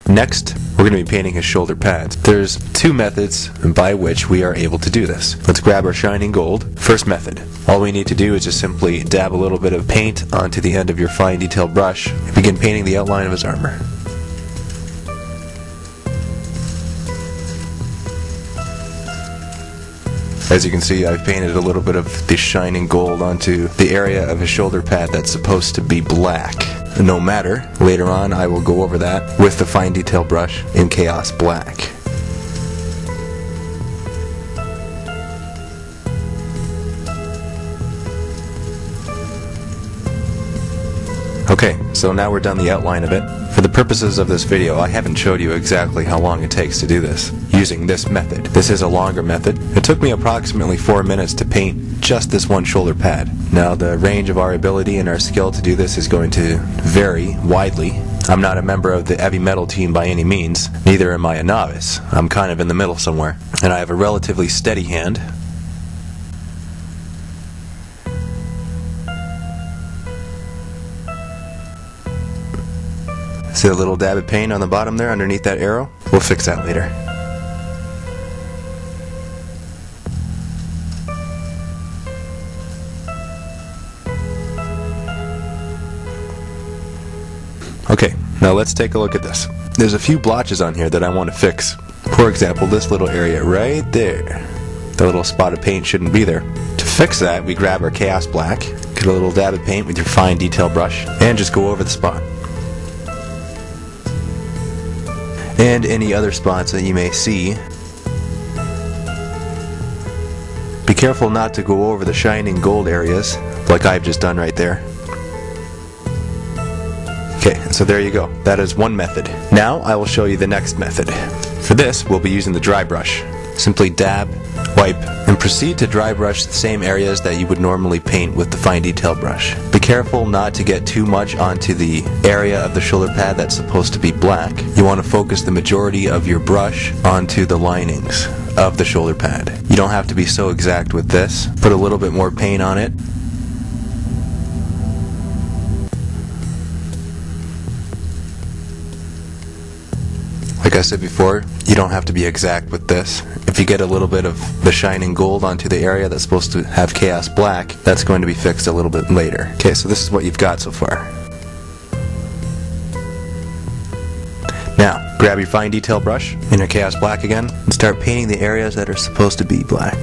Next, we're going to be painting his shoulder pads. There's two methods by which we are able to do this. Let's grab our shining gold. First method. All we need to do is just simply dab a little bit of paint onto the end of your fine detail brush and begin painting the outline of his armor. As you can see, I've painted a little bit of the shining gold onto the area of his shoulder pad that's supposed to be black. No matter, later on I will go over that with the fine detail brush in Chaos Black. Okay, so now we're done the outline of it. For the purposes of this video, I haven't showed you exactly how long it takes to do this, using this method. This is a longer method. It took me approximately 4 minutes to paint just this one shoulder pad. Now, the range of our ability and our skill to do this is going to vary widely. I'm not a member of the heavy metal team by any means, neither am I a novice. I'm kind of in the middle somewhere. And I have a relatively steady hand. See a little dab of paint on the bottom there underneath that arrow? We'll fix that later. Okay, now let's take a look at this. There's a few blotches on here that I want to fix. For example, this little area right there. The little spot of paint shouldn't be there. To fix that, we grab our Chaos Black, get a little dab of paint with your fine detail brush, and just go over the spot. And any other spots that you may see. Be careful not to go over the shining gold areas, like I've just done right there. Okay, so there you go. That is one method. Now I will show you the next method. For this, we'll be using the dry brush. Simply dab, wipe, and proceed to dry brush the same areas that you would normally paint with the fine detail brush. Be careful not to get too much onto the area of the shoulder pad that's supposed to be black. You want to focus the majority of your brush onto the linings of the shoulder pad. You don't have to be so exact with this. Put a little bit more paint on it. Like I said before, you don't have to be exact with this. If you get a little bit of the shining gold onto the area that's supposed to have Chaos Black, that's going to be fixed a little bit later. Okay, so this is what you've got so far. Now, grab your fine detail brush and your Chaos Black again, and start painting the areas that are supposed to be black.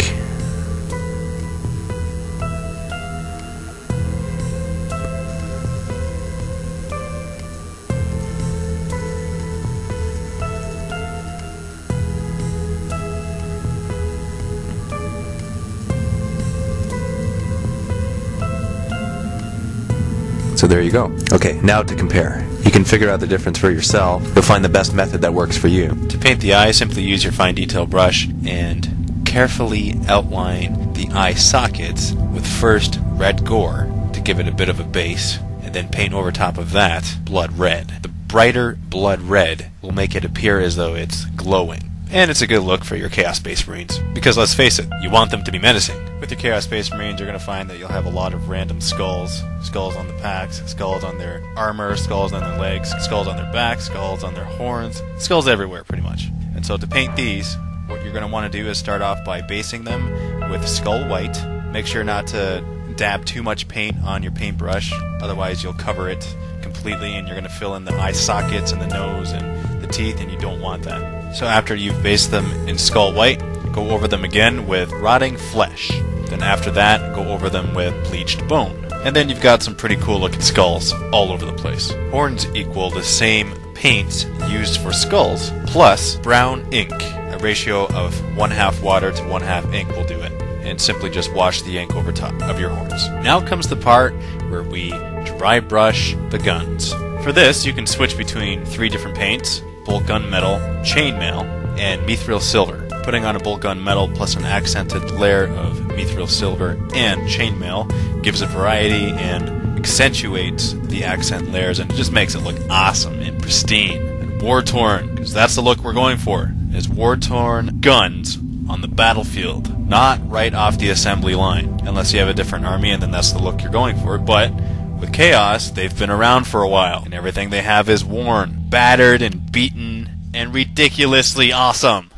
So there you go. Okay, now to compare. You can figure out the difference for yourself. You'll find the best method that works for you. To paint the eye, simply use your fine detail brush and carefully outline the eye sockets with first red gore to give it a bit of a base, and then paint over top of that blood red. The brighter blood red will make it appear as though it's glowing. And it's a good look for your Chaos Space Marines, because let's face it, you want them to be menacing. With your Chaos Space Marines, you're going to find that you'll have a lot of random skulls. Skulls on the packs, skulls on their armor, skulls on their legs, skulls on their backs, skulls on their horns, skulls everywhere pretty much. And so to paint these, what you're going to want to do is start off by basing them with skull white. Make sure not to dab too much paint on your paintbrush, otherwise you'll cover it completely and you're going to fill in the eye sockets and the nose and the teeth, and you don't want that. So after you've based them in skull white, go over them again with rotting flesh. Then after that, go over them with bleached bone. And then you've got some pretty cool looking skulls all over the place. Horns equal the same paint used for skulls plus brown ink. A ratio of 1/2 water to 1/2 ink will do it. And simply just wash the ink over top of your horns. Now comes the part where we dry brush the guns. For this, you can switch between 3 different paints: bolt gun metal, chainmail, and mithril silver. Putting on a bolt gun metal plus an accented layer of mithril silver and chainmail gives a variety and accentuates the accent layers, and it just makes it look awesome and pristine and war-torn, because that's the look we're going for, is war-torn guns on the battlefield, not right off the assembly line, unless you have a different army and then that's the look you're going for. But with Chaos, they've been around for a while, and everything they have is worn, battered and beaten, and ridiculously awesome.